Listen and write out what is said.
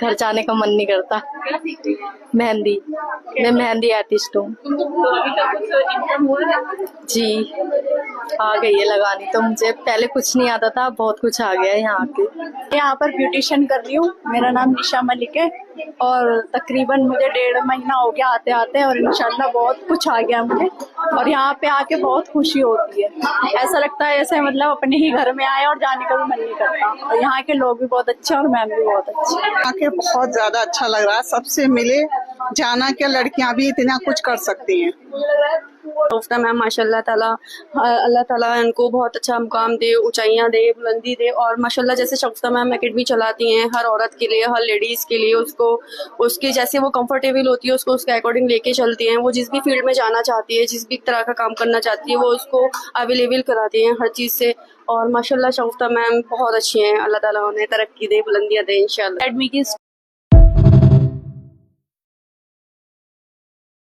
घर जाने का मन नहीं करता। क्या सीख रही है? मेहंदी, मैं मेहंदी आर्टिस्ट हूँ। तो अभी तक कुछ इनकम हो रहा है? जी, आ गई है लगानी तो। मुझे पहले कुछ नहीं आता था, बहुत कुछ आ गया है यहाँ आके। यहाँ पर ब्यूटिशियन कर रही हूँ। मेरा नाम निशा मलिक है और तकरीबन मुझे 1.5 महीना हो गया आते आते, और इंशाल्लाह बहुत कुछ आ गया मुझे। और यहाँ पे आके बहुत खुशी होती है, ऐसा लगता है जैसे मतलब अपने ही घर में आए और जाने का भी मन नहीं करता। और यहाँ के लोग भी बहुत अच्छे और मैम भी बहुत अच्छी। आके बहुत ज्यादा अच्छा लग रहा है, सबसे मिले जाना क्या, लड़कियां भी इतना कुछ कर सकती हैं। शगुफ्ता मैम माशाल्लाह ताला, अल्लाह ताला इनको बहुत अच्छा मुकाम दे, ऊंचाइयां दे, बुलंदी दे। और माशाल्लाह जैसे शगुफ्ता मैम एकेडमी चलाती हैं, हर औरत के लिए, हर लेडीज़ के लिए, उसको उसकी जैसे वो कंफर्टेबल होती है उसको उसके अकॉर्डिंग लेके चलती हैं। वो जिस भी फील्ड में जाना चाहती है, जिस भी तरह का काम करना चाहती है, वो उसको अवेलेबल कराती हैं हर चीज़ से। और माशाल्लाह शगुफ्ता मैम बहुत अच्छी हैं, अल्लाह ताला उन्हें तरक्की दे, बुलंदियाँ दे इंशाल्लाह। एकेडमी की